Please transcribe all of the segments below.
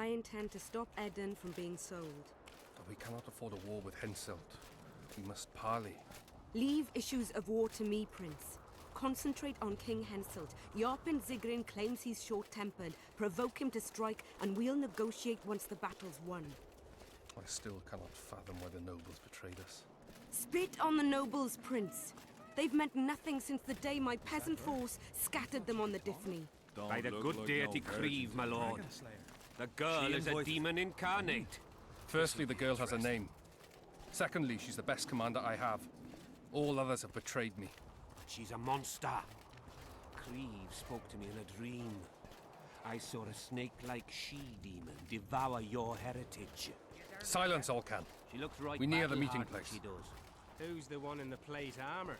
I intend to stop Eden from being sold. But we cannot afford a war with Henselt. We must parley. Leave issues of war to me, Prince. Concentrate on King Henselt. Yarpen Zigrin claims he's short-tempered. Provoke him to strike, and we'll negotiate once the battle's won. I still cannot fathom why the nobles betrayed us. Spit on the nobles, Prince. They've meant nothing since the day my peasant force scattered them on the Dyffny. By the good deity Creve, my lord. The girl is a demon incarnate. Firstly, the girl has a name. Secondly, she's the best commander I have. All others have betrayed me. She's a monster. Creve spoke to me in a dream. I saw a snake-like she-demon devour your heritage. Silence, Olcan. She looks right. We near the meeting battle-hardened, place. She does. Who's the one in the plate armor?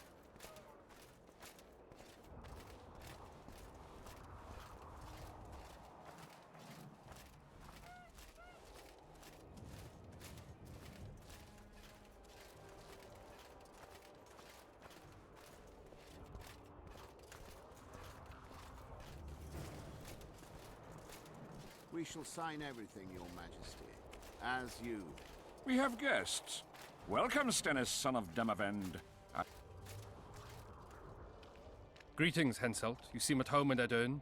We shall sign everything, Your Majesty. As you. We have guests. Welcome, Stennis, son of Demavend. Greetings, Henselt. You seem at home in Edern.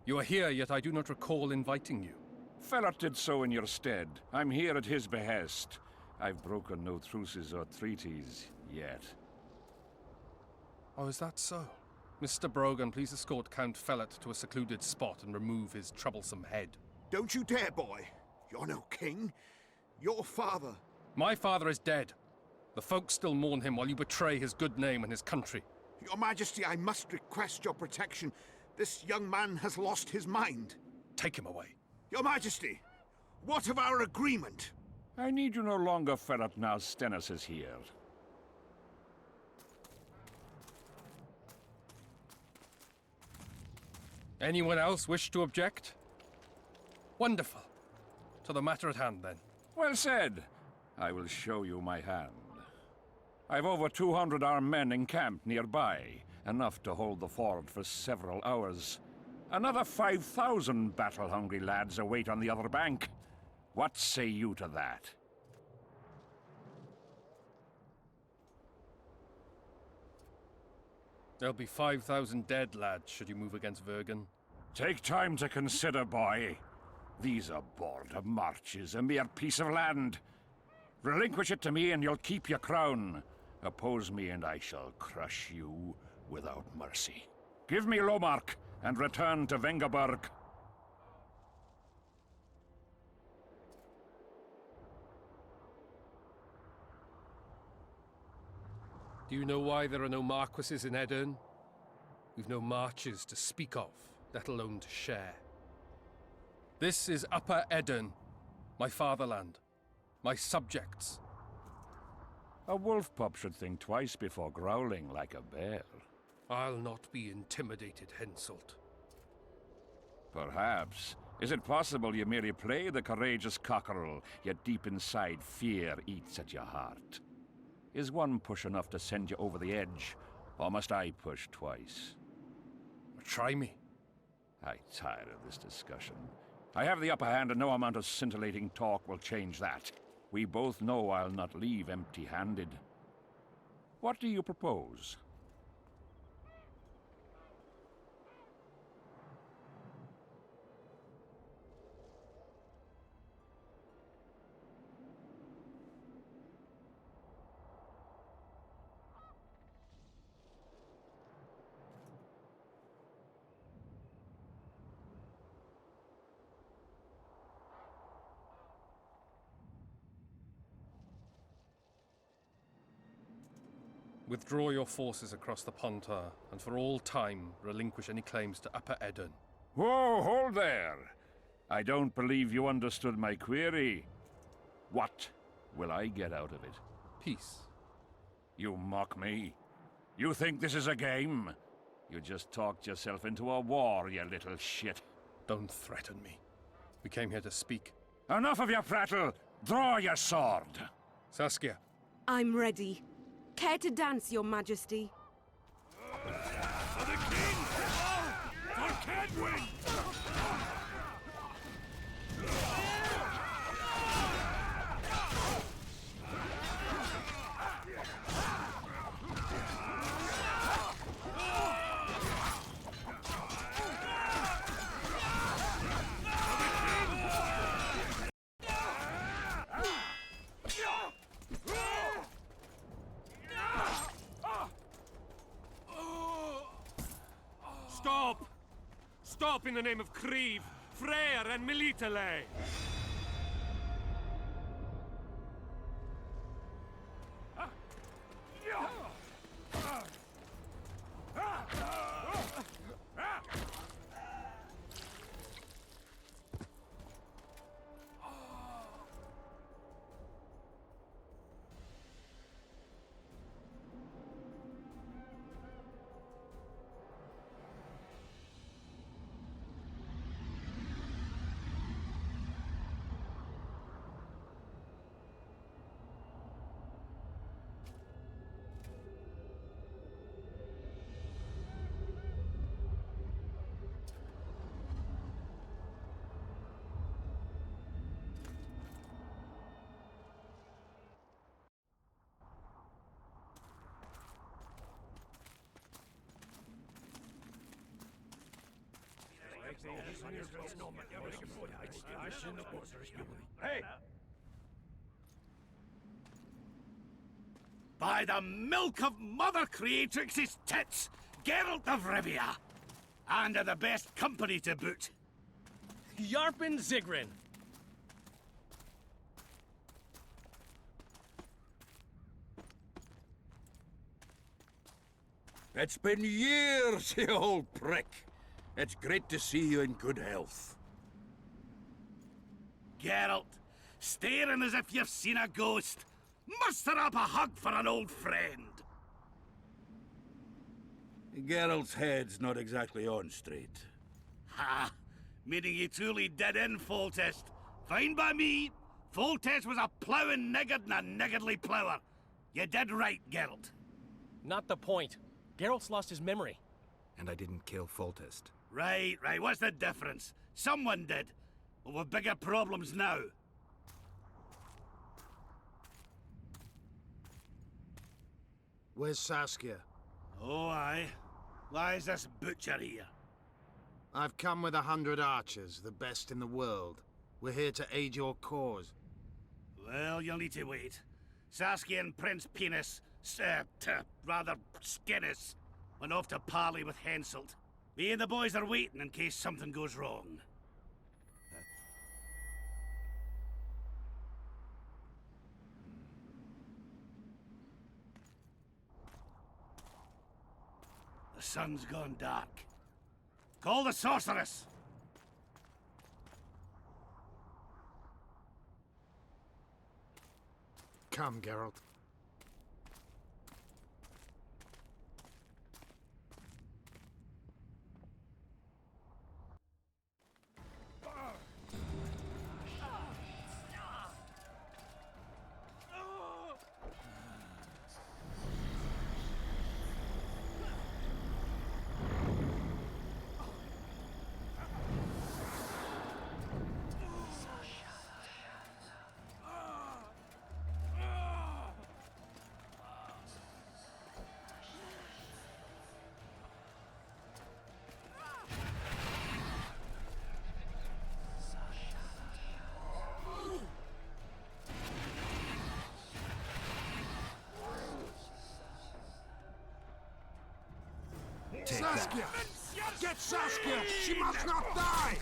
You are here, yet I do not recall inviting you. Felot did so in your stead. I'm here at his behest. I've broken no truces or treaties yet. Oh, is that so? Mr. Brogan, please escort Count Felot to a secluded spot and remove his troublesome head. Don't you dare, boy. You're no king. Your father. My father is dead. The folk still mourn him while you betray his good name and his country. Your Majesty, I must request your protection. This young man has lost his mind. Take him away. Your Majesty, what of our agreement? I need you no longer, Felot, now Stennis is here. Anyone else wish to object? Wonderful. To the matter at hand, then. Well said. I will show you my hand. I've over 200 armed men encamped nearby, enough to hold the fort for several hours. Another 5,000 battle-hungry lads await on the other bank. What say you to that? There'll be 5,000 dead lads should you move against Vergen. Take time to consider, boy. These are border marches, a mere piece of land. Relinquish it to me and you'll keep your crown. Oppose me and I shall crush you without mercy. Give me Lomark and return to Vengerberg. Do you know why there are no marquises in Edern? We've no marches to speak of, let alone to share. This is Upper Edern, my fatherland, my subjects. A wolf pup should think twice before growling like a bear. I'll not be intimidated, Henselt. Perhaps. Is it possible you merely play the courageous cockerel, yet deep inside fear eats at your heart? Is one push enough to send you over the edge, or must I push twice? Try me. I'm tired of this discussion. I have the upper hand and no amount of scintillating talk will change that. We both know I'll not leave empty-handed. What do you propose? Withdraw your forces across the Pontar, and for all time relinquish any claims to Upper Edern. Whoa, hold there! I don't believe you understood my query. What will I get out of it? Peace. You mock me? You think this is a game? You just talked yourself into a war, you little shit. Don't threaten me. We came here to speak. Enough of your prattle! Draw your sword! Saskia. I'm ready. Care to dance, Your Majesty? For the king! For Cadwin! Stop in the name of Creve, Freyr, and Melitele! Hey! By the milk of Mother Creatrix's tits, Geralt of Rivia! And of the best company to boot. Yarpen Zigrin. It's been years, you old prick. It's great to see you in good health. Geralt, staring as if you've seen a ghost. Muster up a hug for an old friend. Geralt's head's not exactly on straight. Ha! Meaning you truly did in Foltest. Fine by me. Foltest was a ploughing niggard and a niggardly plougher. You did right, Geralt. Not the point. Geralt's lost his memory. And I didn't kill Foltest. Right. What's the difference? Someone did. Well, we've bigger problems now. Where's Saskia? Oh, aye. Why is this butcher here? I've come with 100 archers, the best in the world. We're here to aid your cause. Well, you'll need to wait. Saskia and Prince Penis, rather Skinnis, went off to parley with Henselt. Me and the boys are waiting in case something goes wrong. The sun's gone dark. Call the sorceress! Come, Geralt. Saskia! Get Saskia! She must not die!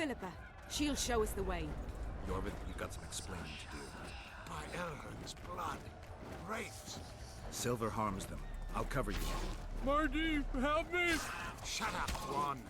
Philippa, she'll show us the way. Yorvith, you've got some explaining to do. By Elrond's blood. Wraiths. Silver harms them. I'll cover you. Marty, help me! Shut up, one.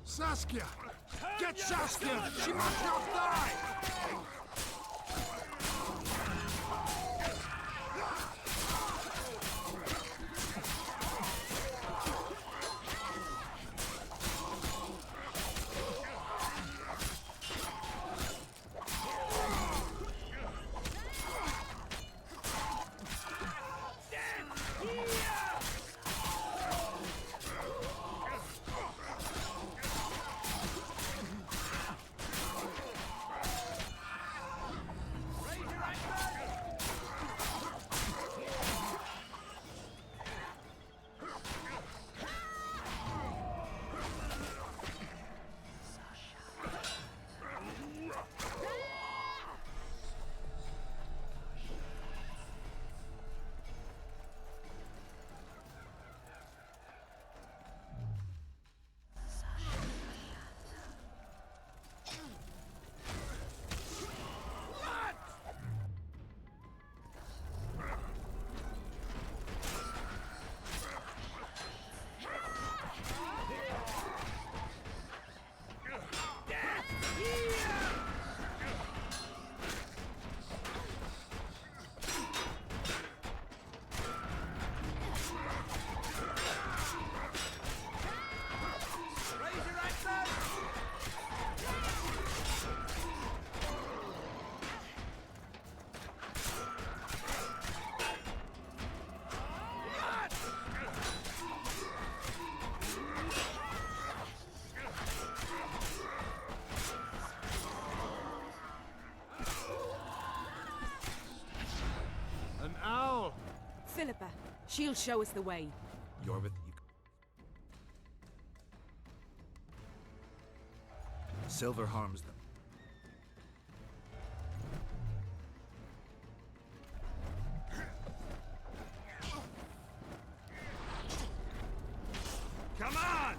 Saskia! Get Saskia! She must not die! Philippa, she'll show us the way. Yorvith, you... Silver harms them. Come on!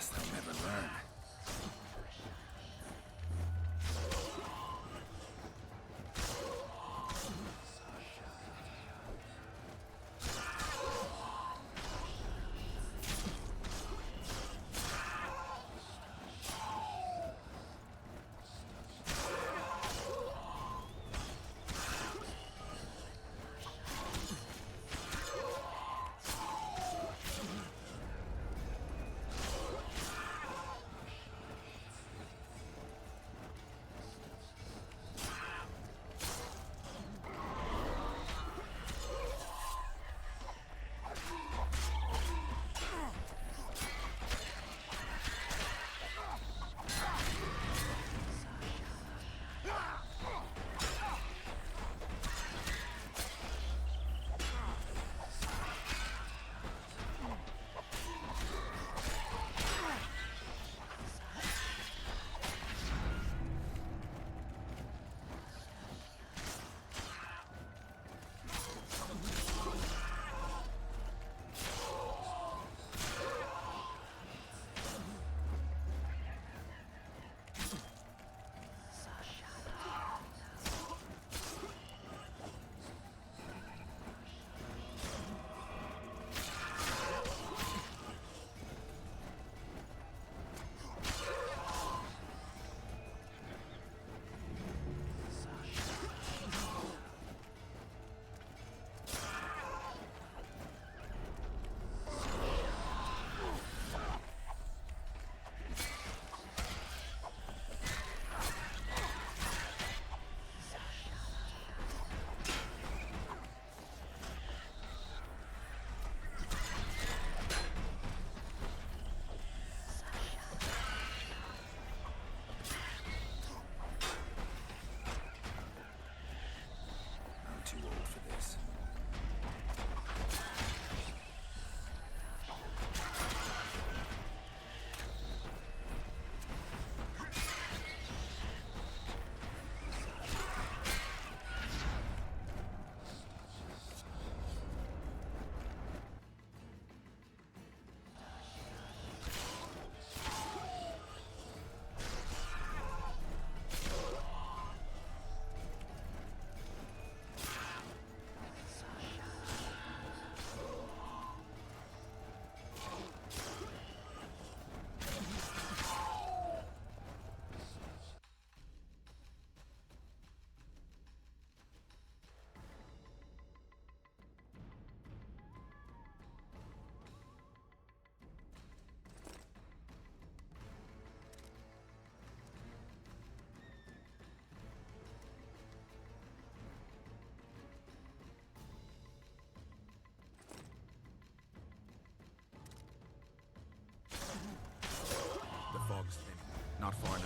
Guess they'll never learn. Not far now.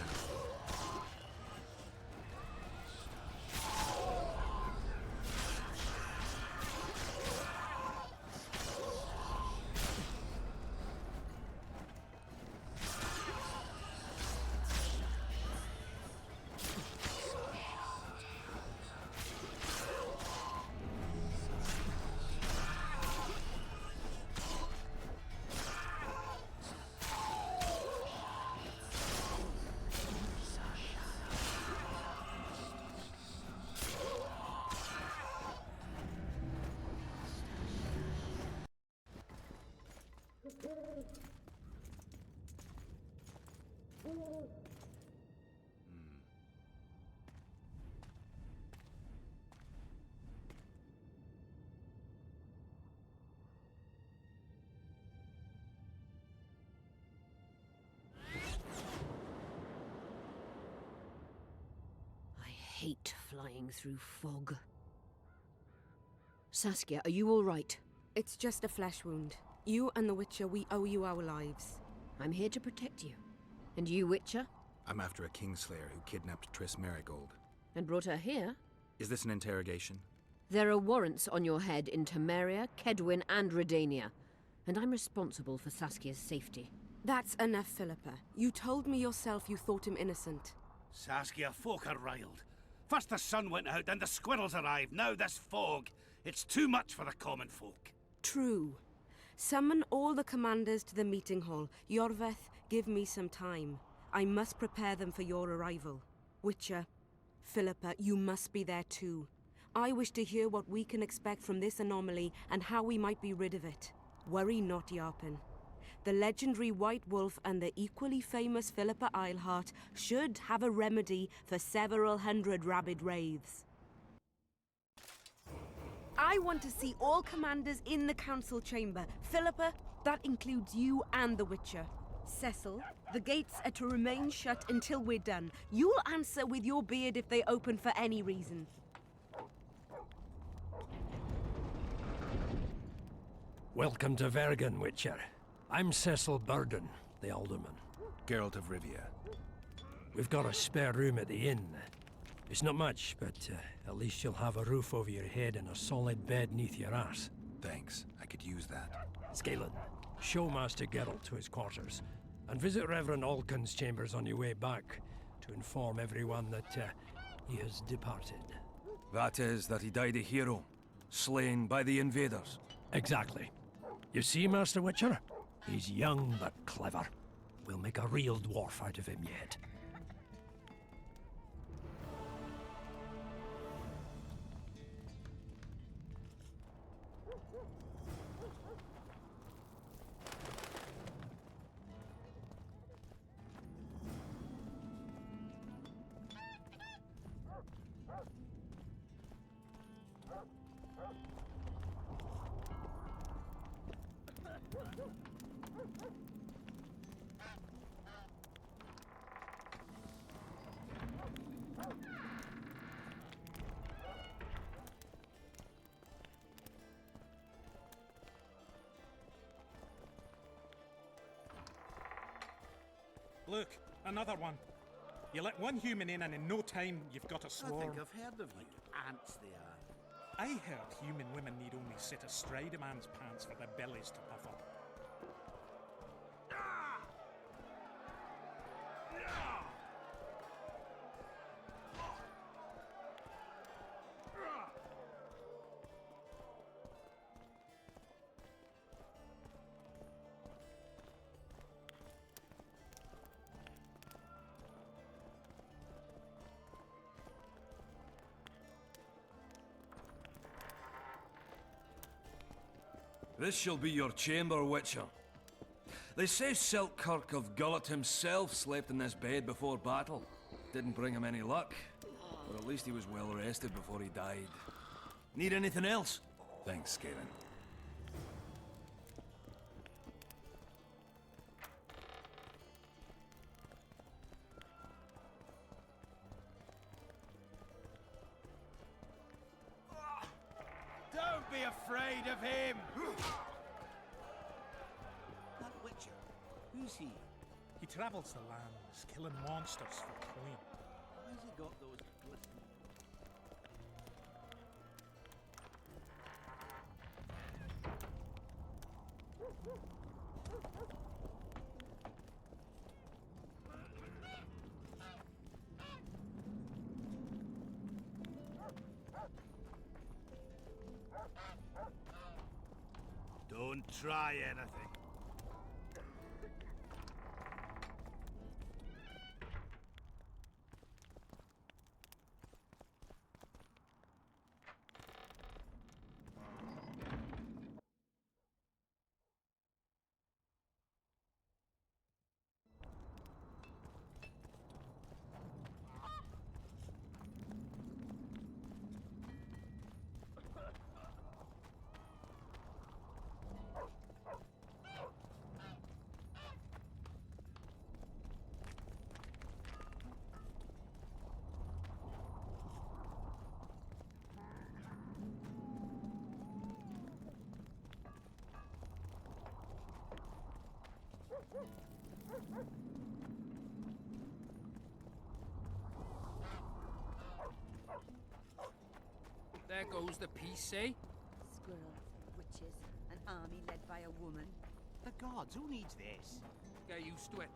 I hate flying through fog. Saskia, are you all right? It's just a flesh wound. You and the Witcher, we owe you our lives. I'm here to protect you. And you, Witcher? I'm after a Kingslayer who kidnapped Triss Merigold. And brought her here? Is this an interrogation? There are warrants on your head in Temeria, Kedwin, and Redania. And I'm responsible for Saskia's safety. That's enough, Philippa. You told me yourself you thought him innocent. Saskia, folk are riled. First the sun went out, then the squirrels arrived, now this fog. It's too much for the common folk. True. Summon all the commanders to the meeting hall. Yorveth, Give me some time. I must prepare them for your arrival. Witcher, Philippa, you must be there too. I wish to hear what we can expect from this anomaly and how we might be rid of it. Worry not, Yarpen. The legendary White Wolf and the equally famous Philippa Eilhart should have a remedy for several hundred rabid wraiths. I want to see all commanders in the council chamber. Philippa, that includes you and the Witcher. Cecil, the gates are to remain shut until we're done. You'll answer with your beard if they open for any reason. Welcome to Vergen, Witcher. I'm Cecil Burden, the Alderman. Geralt of Rivia. We've got a spare room at the inn. It's not much, but at least you'll have a roof over your head and a solid bed neath your ass. Thanks, I could use that. Scalen, show Master Geralt to his quarters, and visit Reverend Alcon's chambers on your way back to inform everyone that he has departed. That is, that he died a hero, slain by the invaders. Exactly. You see, Master Witcher? He's young but clever. We'll make a real dwarf out of him yet. Look, another one. You let one human in and in no time you've got a swarm. I think I've heard of you. Ants they are. I heard human women need only sit astride a man's pants for their bellies to puff up. This shall be your chamber, Witcher. They say Selkirk of Gullet himself slept in this bed before battle. Didn't bring him any luck, but at least he was well rested before he died. Need anything else? Thanks, Scalen. Don't be afraid of him! That Witcher, who's he? He travels the lands, killing monsters for coin. Why's he got those glistening? Don't try anything. There goes the peace, eh? Squirrels, witches, an army led by a woman. The gods, who needs this? Get used to it.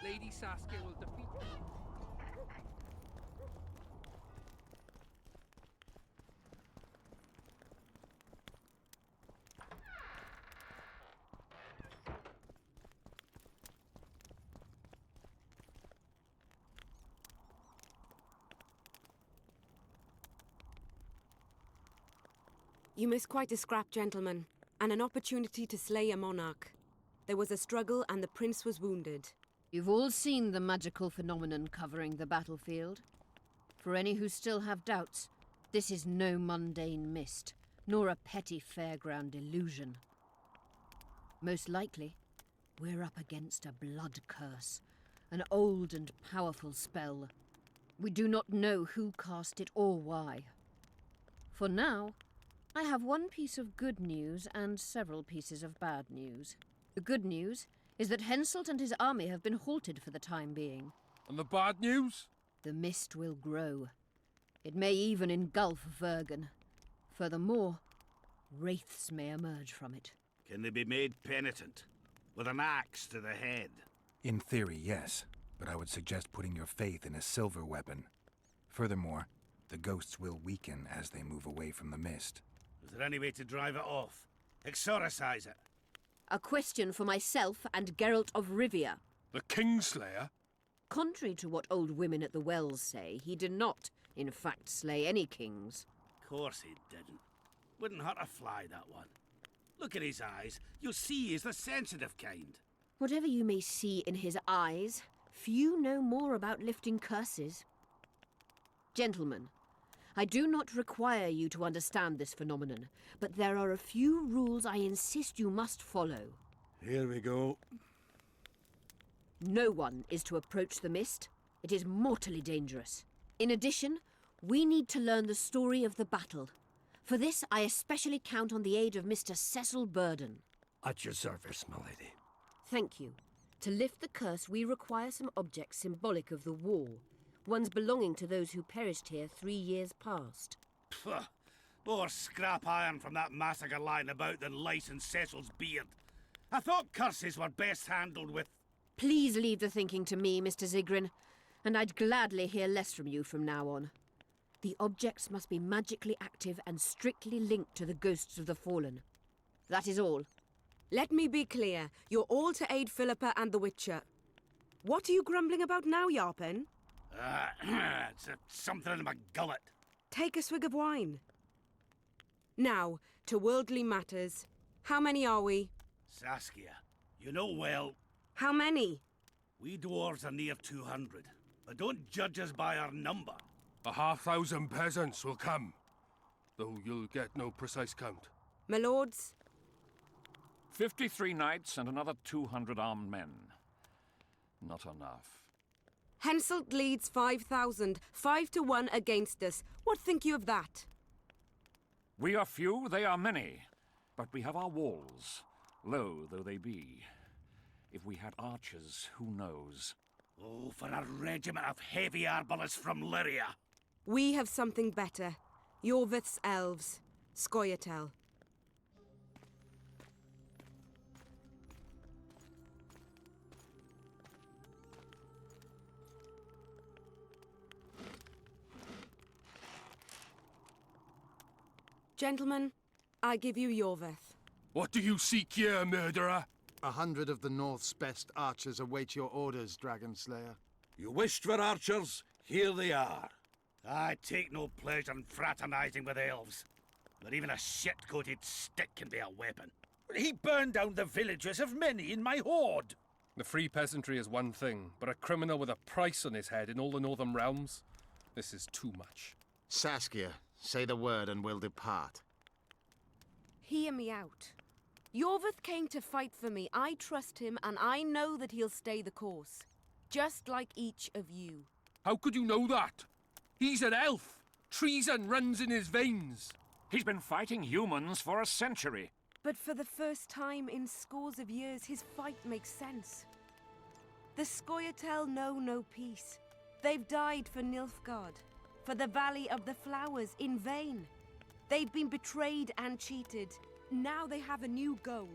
Lady Saskia will defeat them. You missed quite a scrap, gentlemen, and an opportunity to slay a monarch. There was a struggle and the prince was wounded. You've all seen the magical phenomenon covering the battlefield. For any who still have doubts, this is no mundane mist, nor a petty fairground illusion. Most likely, we're up against a blood curse, an old and powerful spell. We do not know who cast it or why. For now, I have one piece of good news and several pieces of bad news. The good news is that Henselt and his army have been halted for the time being. And the bad news? The mist will grow. It may even engulf Vergen. Furthermore, wraiths may emerge from it. Can they be made penitent? With an axe to the head? In theory, yes. But I would suggest putting your faith in a silver weapon. Furthermore, the ghosts will weaken as they move away from the mist. Is there any way to drive it off? Exorcise it? A question for myself and Geralt of Rivia. The Kingslayer? Contrary to what old women at the wells say, he did not, in fact, slay any kings. Course he didn't. Wouldn't hurt a fly, that one. Look at his eyes. You'll see he's the sensitive kind. Whatever you may see in his eyes, few know more about lifting curses. Gentlemen, I do not require you to understand this phenomenon, but there are a few rules I insist you must follow. Here we go. No one is to approach the mist. It is mortally dangerous. In addition, we need to learn the story of the battle. For this, I especially count on the aid of Mr. Cecil Burden. At your service, milady. Thank you. To lift the curse, we require some objects symbolic of the war. Ones belonging to those who perished here 3 years past. Pfft. More scrap iron from that massacre lying about than lice in Cecil's beard. I thought curses were best handled with... Please leave the thinking to me, Mr. Zigrin, and I'd gladly hear less from you from now on. The objects must be magically active and strictly linked to the ghosts of the fallen. That is all. Let me be clear. You're all to aid Philippa and the Witcher. What are you grumbling about now, Yarpen? It's something in my gullet. Take a swig of wine. Now, to worldly matters. How many are we? Saskia, you know well... How many? We dwarves are near 200, but don't judge us by our number. 1,000 peasants will come, though you'll get no precise count. My lords? 53 knights and another 200 armed men. Not enough. Henselt leads 5,000, 5 to 1 against us. What think you of that? We are few, they are many. But we have our walls, low though they be. If we had archers, who knows? Oh, for a regiment of heavy arbalists from Lyria. We have something better. Yorvith's elves. Scoia'tael. Gentlemen, I give you Yorvith. What do you seek here, murderer? 100 of the North's best archers await your orders, Dragon Slayer. You wished for archers? Here they are. I take no pleasure in fraternizing with elves. But even a shit-coated stick can be a weapon. He burned down the villages of many in my horde. The free peasantry is one thing, but a criminal with a price on his head in all the northern realms? This is too much. Saskia, say the word and we'll depart. Hear me out. Yorvith came to fight for me. I trust him, and I know that he'll stay the course. Just like each of you. How could you know that? He's an elf. Treason runs in his veins. He's been fighting humans for a century. But for the first time in scores of years, his fight makes sense. The Scoia'tael know no peace. They've died for Nilfgaard, for the Valley of the Flowers, in vain. They've been betrayed and cheated. Now they have a new goal.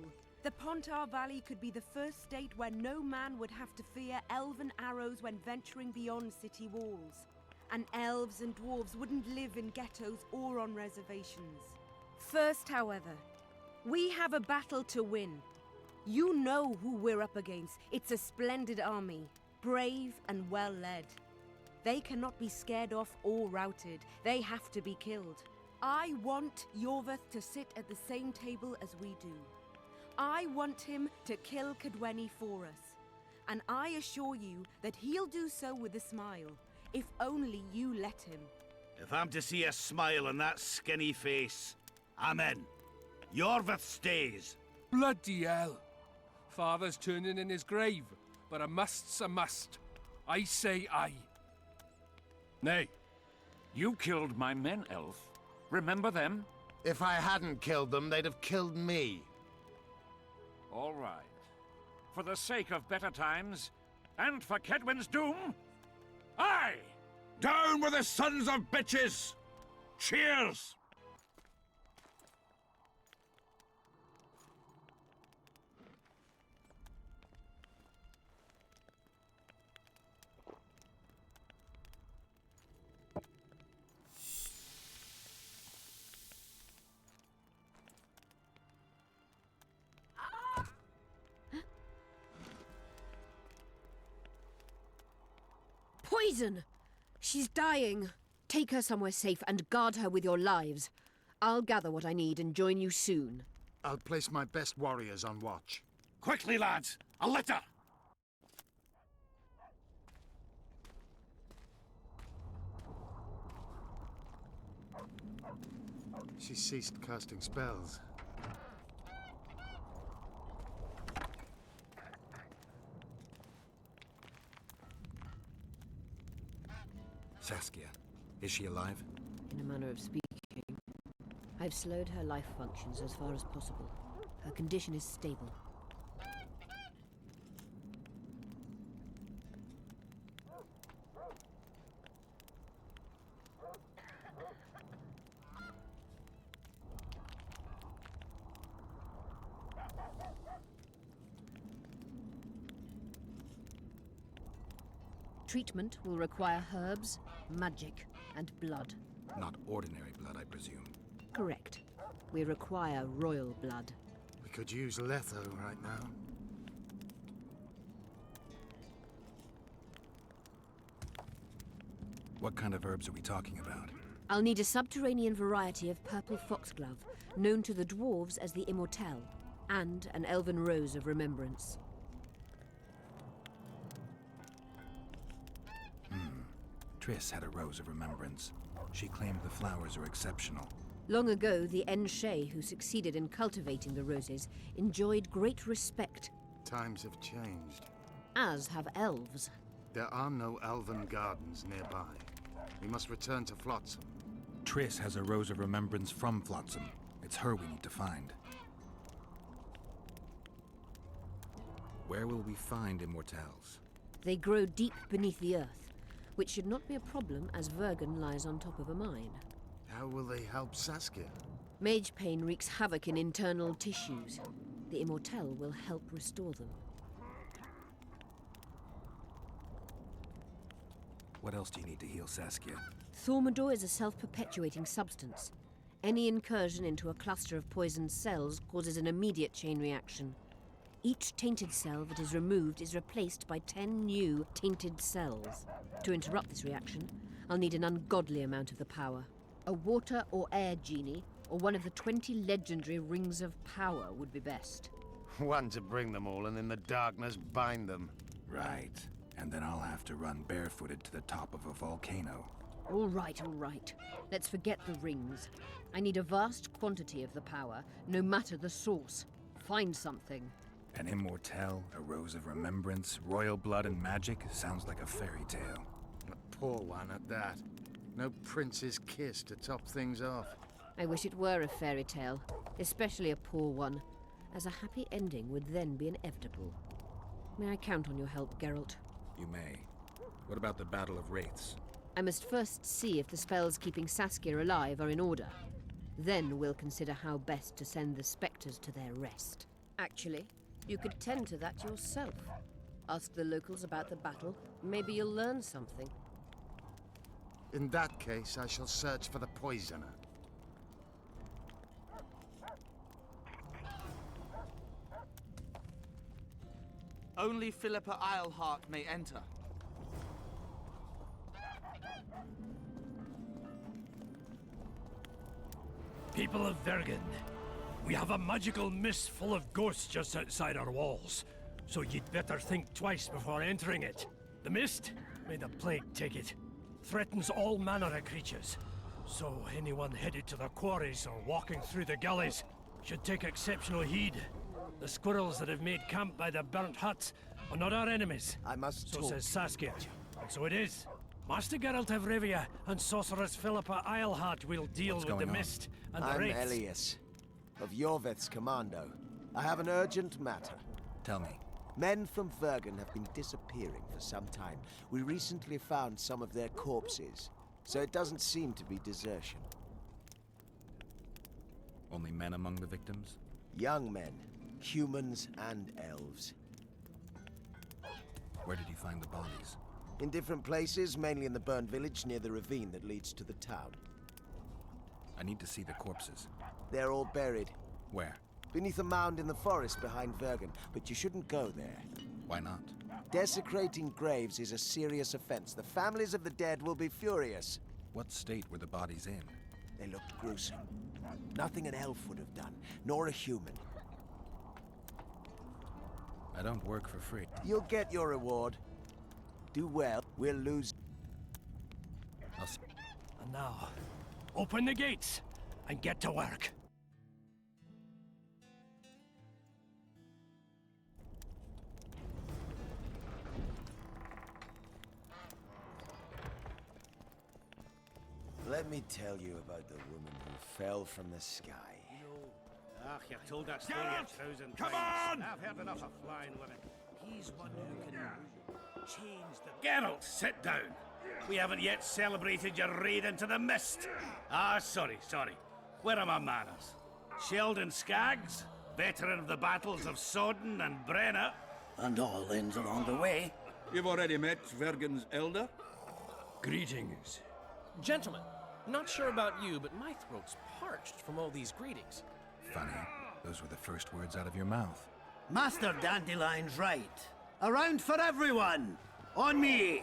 The Pontar Valley could be the first state where no man would have to fear elven arrows when venturing beyond city walls. And elves and dwarves wouldn't live in ghettos or on reservations. First, however, we have a battle to win. You know who we're up against. It's a splendid army, brave and well led. They cannot be scared off or routed. They have to be killed. I want Yorveth to sit at the same table as we do. I want him to kill Cadweni for us. And I assure you that he'll do so with a smile, if only you let him. If I'm to see a smile on that skinny face, I'm in. Yorveth stays. Bloody hell! Father's turning in his grave, but a must's a must. I say aye. Nay, you killed my men, Elf. Remember them? If I hadn't killed them, they'd have killed me. All right. For the sake of better times, and for Kedwen's doom, aye! Down with the sons of bitches! Cheers! Poison! She's dying. Take her somewhere safe and guard her with your lives. I'll gather what I need and join you soon. I'll place my best warriors on watch. Quickly, lads! A litter! She ceased casting spells. Saskia, is she alive? In a manner of speaking. I've slowed her life functions as far as possible. Her condition is stable. Treatment will require herbs, magic, and blood. Not ordinary blood, I presume. Correct. We require royal blood. We could use Letho right now. What kind of herbs are we talking about? I'll need a subterranean variety of purple foxglove, known to the dwarves as the Immortelle, and an elven rose of remembrance. Triss had a rose of remembrance. She claimed the flowers are exceptional. Long ago, the En-Shay, who succeeded in cultivating the roses, enjoyed great respect. Times have changed. As have elves. There are no elven gardens nearby. We must return to Flotsam. Triss has a rose of remembrance from Flotsam. It's her we need to find. Where will we find Immortelles? They grow deep beneath the earth, which should not be a problem as Vergen lies on top of a mine. How will they help Saskia? Mage pain wreaks havoc in internal tissues. The Immortelle will help restore them. What else do you need to heal Saskia? Thaumadour is a self-perpetuating substance. Any incursion into a cluster of poisoned cells causes an immediate chain reaction. Each tainted cell that is removed is replaced by 10 new tainted cells. To interrupt this reaction, I'll need an ungodly amount of the power. A water or air genie, or one of the 20 legendary rings of power would be best. One to bring them all and in the darkness bind them. Right. And then I'll have to run barefooted to the top of a volcano. All right, all right. Let's forget the rings. I need a vast quantity of the power, no matter the source. Find something. An Immortelle, a rose of remembrance, royal blood and magic sounds like a fairy tale. A poor one at that. No prince's kiss to top things off. I wish it were a fairy tale, especially a poor one, as a happy ending would then be inevitable. May I count on your help, Geralt? You may. What about the Battle of Wraiths? I must first see if the spells keeping Saskia alive are in order. Then we'll consider how best to send the spectres to their rest. Actually, you could tend to that yourself. Ask the locals about the battle. Maybe you'll learn something. In that case, I shall search for the poisoner. Only Philippa Eilhart may enter. People of Vergen, we have a magical mist full of ghosts just outside our walls, so you'd better think twice before entering it. The mist, may the plague take it, threatens all manner of creatures. So anyone headed to the quarries or walking through the gullies should take exceptional heed. The squirrels that have made camp by the burnt huts are not our enemies. I must So talk. says Saskia. And so it is. Master Geralt of Rivia and Sorceress Philippa Eilhart will deal with the mist and the I'm wraiths. Elias, of Yorveth's commando. I have an urgent matter. Tell me. Men from Vergen have been disappearing for some time. We recently found some of their corpses, so it doesn't seem to be desertion. Only men among the victims? Young men, humans and elves. Where did you find the bodies? In different places, mainly in the burned village near the ravine that leads to the town. I need to see the corpses. They're all buried. Where? Beneath a mound in the forest behind Vergen, but you shouldn't go there. Why not? Desecrating graves is a serious offense. The families of the dead will be furious. What state were the bodies in? They looked gruesome. Nothing an elf would have done, nor a human. I don't work for free. You'll get your reward. Do well, we'll lose. And now, open the gates and get to work. Let me tell you about the woman who fell from the sky. Ah, you've told that story Geralt! 1,000 Come times. on! I've heard enough of flying women. He's one who can change the... Geralt, sit down. We haven't yet celebrated your raid into the mist. Ah, sorry. Where are my manners? Sheldon Skaggs, veteran of the battles of Sodden and Brenna. And all ends along the way. You've already met Vergen's elder? Greetings. Gentlemen, not sure about you, but my throat's parched from all these greetings. Funny. Those were the first words out of your mouth. Master Dandelion's right. Around for everyone! On me!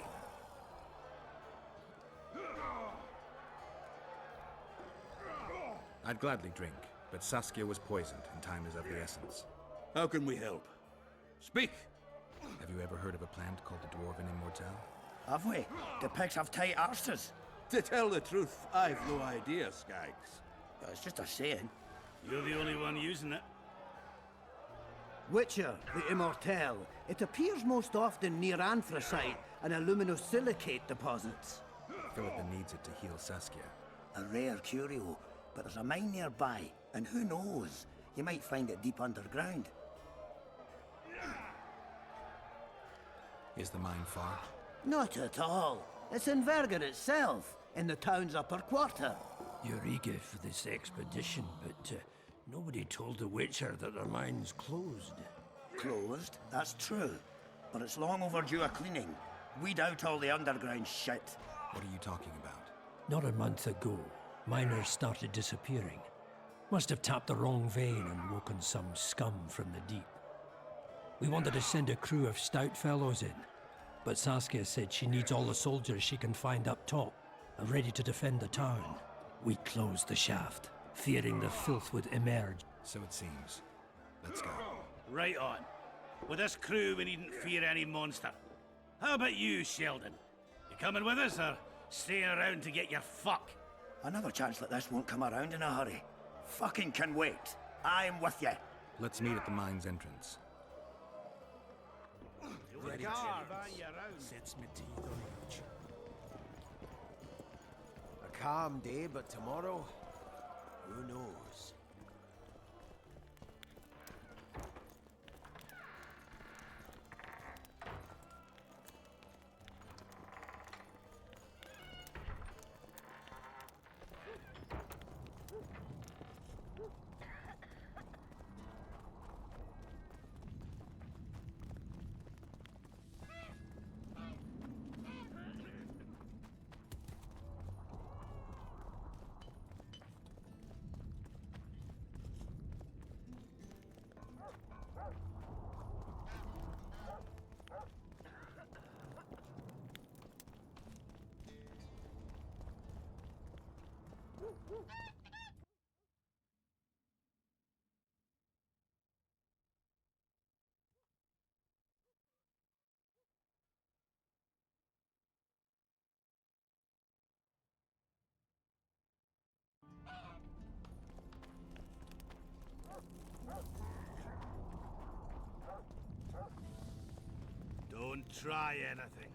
I'd gladly drink, but Saskia was poisoned and time is of the essence. How can we help? Speak! Have you ever heard of a plant called the Dwarven Immortelle? Have we? The pigs have tight arses. To tell the truth, I've no idea, Skaggs. It's just a saying. You're the only one using it. Witcher, the Immortelle. It appears most often near anthracite and aluminosilicate deposits. Philippa needs it to heal Saskia. A rare curio, but there's a mine nearby, and who knows? You might find it deep underground. Is the mine far? Not at all. It's in Vergen itself, in the town's upper quarter. You're eager for this expedition, but nobody told the Witcher that their mine's closed. Closed? That's true. But it's long overdue a cleaning. Weed out all the underground shit. What are you talking about? Not a month ago, miners started disappearing. Must have tapped the wrong vein and woken some scum from the deep. We wanted to send a crew of stout fellows in, but Saskia said she needs all the soldiers she can find up top and ready to defend the town. We closed the shaft, fearing the filth would emerge. So it seems. Let's go. Right on. With this crew, we needn't fear any monster. How about you, Sheldon? You coming with us, or staying around to get your fuck? Another chance like this won't come around in a hurry. Fucking can wait. I'm with you. Let's meet at the mine's entrance. Sets me teeth on each. A calm day, but tomorrow, who knows? try anything.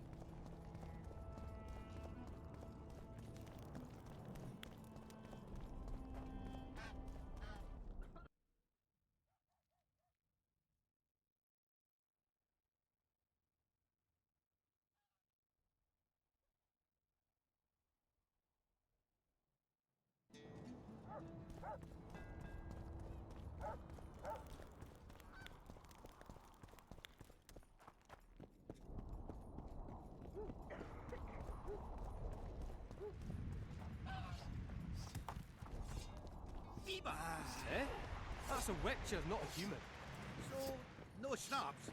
Eh? That's a witcher, not a human. So, no schnapps?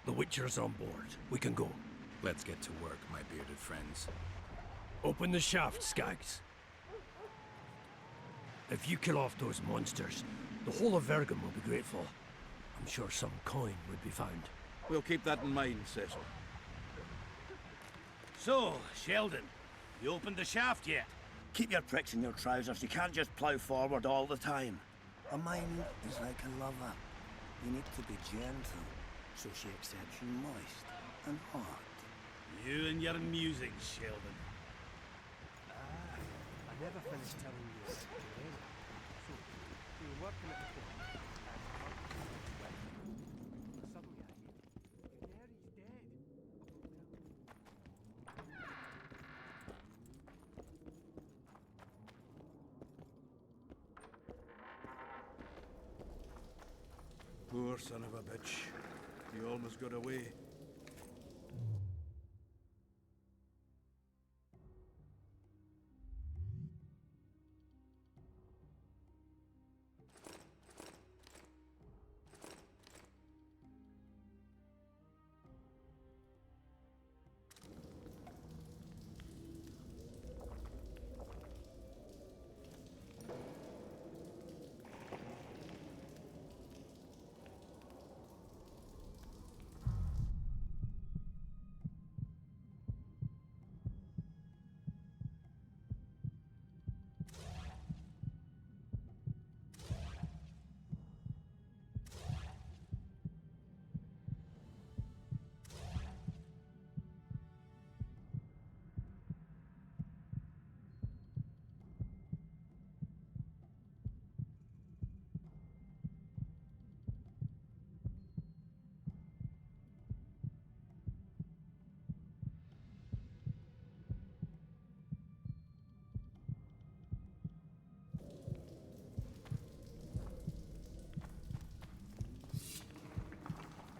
The Witcher's on board. We can go. Let's get to work, my bearded friends. Open the shaft, Skags. If you kill off those monsters, the whole of Vergum will be grateful. I'm sure some coin would be found. We'll keep that in mind, Cecil. So, Sheldon, you opened the shaft yet? Keep your pricks in your trousers. You can't just plough forward all the time. A mine is like a lover. You need to be gentle, so she accepts you moist and hot. You and your musings, Sheldon. I never finished telling you this. So, we were working at the port. Suddenly I hear, Daenerys dead. Poor son of a bitch. He almost got away.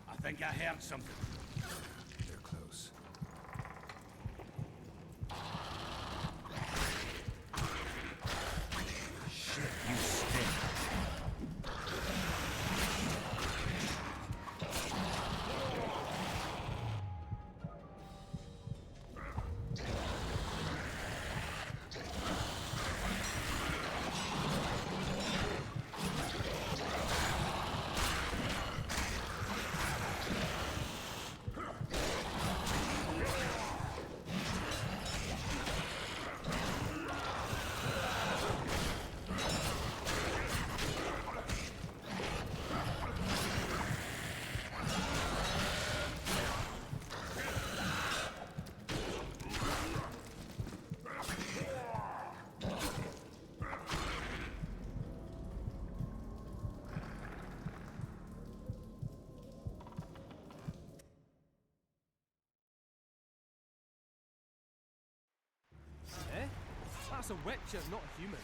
I think I heard something. They're close. Shit, you stink. Eh? That's a witcher, not a human.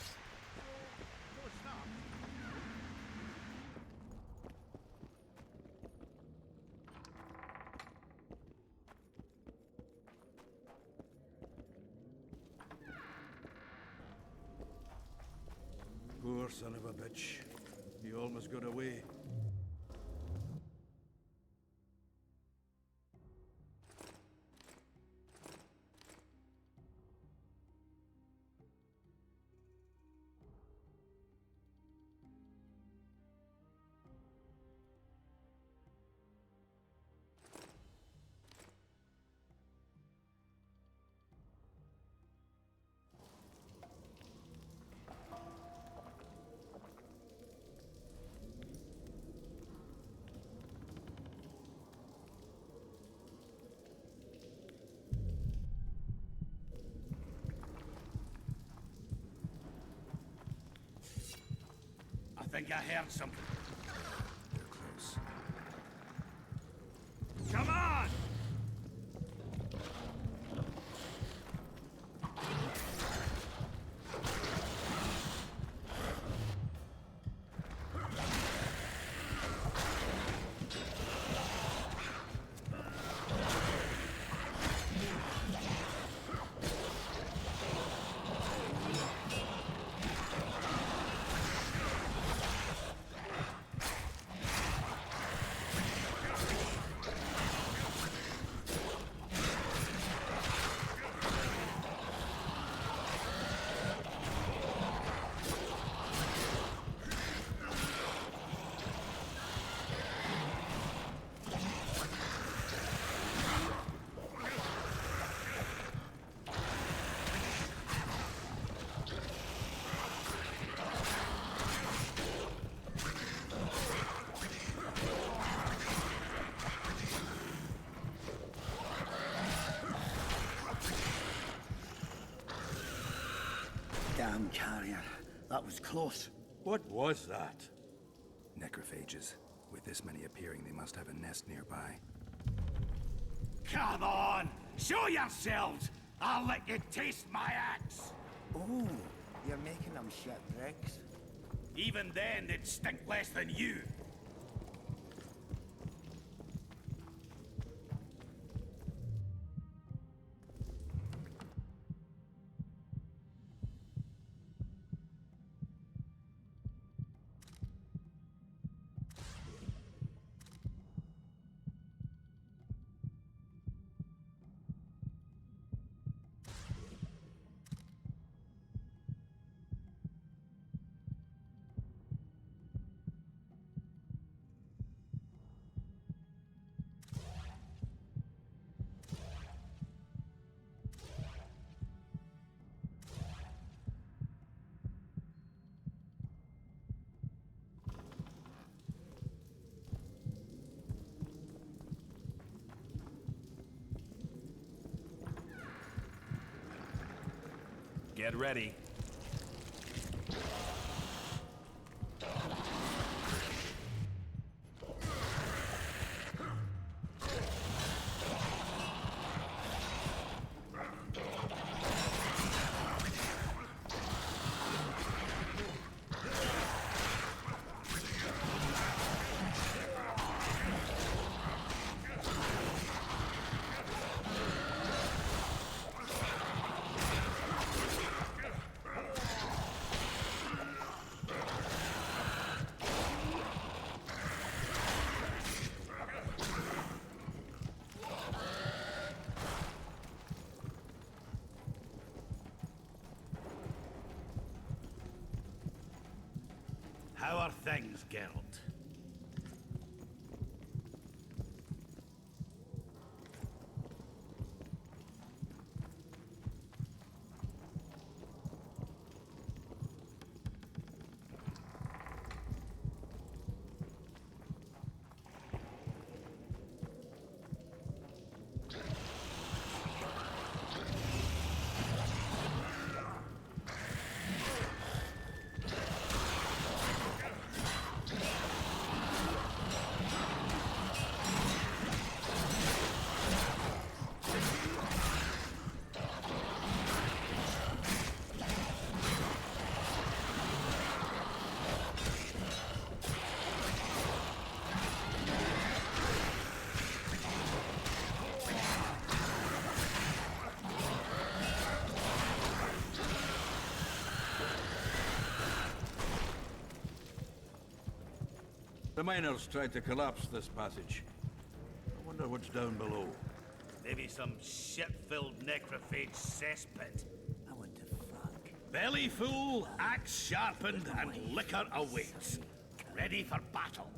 Poor son of a bitch. He almost got away. heard something. They're close. Come on! Damn carrier. That was close. What was that? Necrophages. With this many appearing, they must have a nest nearby. Come on! Show yourselves! I'll let you taste my axe! Oh, you're making them shit bricks? Even then, they'd stink less than you. Get ready. How are things, Geralt? The miners tried to collapse this passage. I wonder what's down below. Maybe some shit-filled necrophage cesspit. I want to fuck. Belly full, axe sharpened, and liquor awaits. Ready for battle.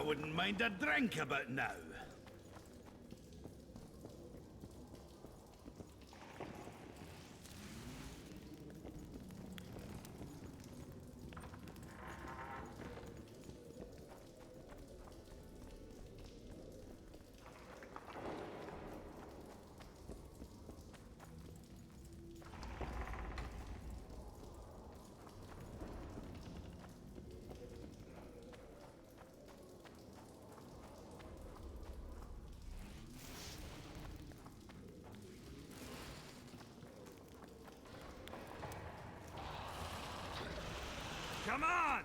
I wouldn't mind a drink about now. Come on!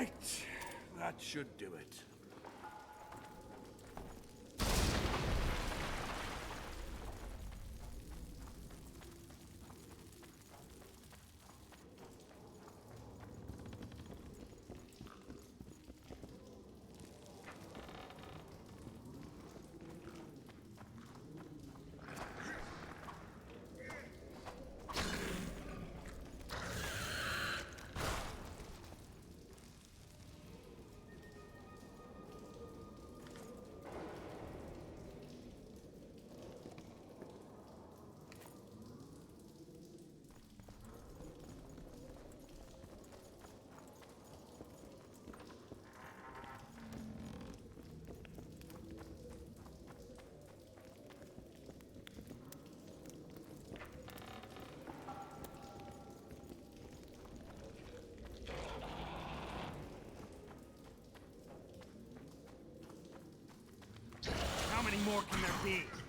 Right. That should do it. How many more can there be?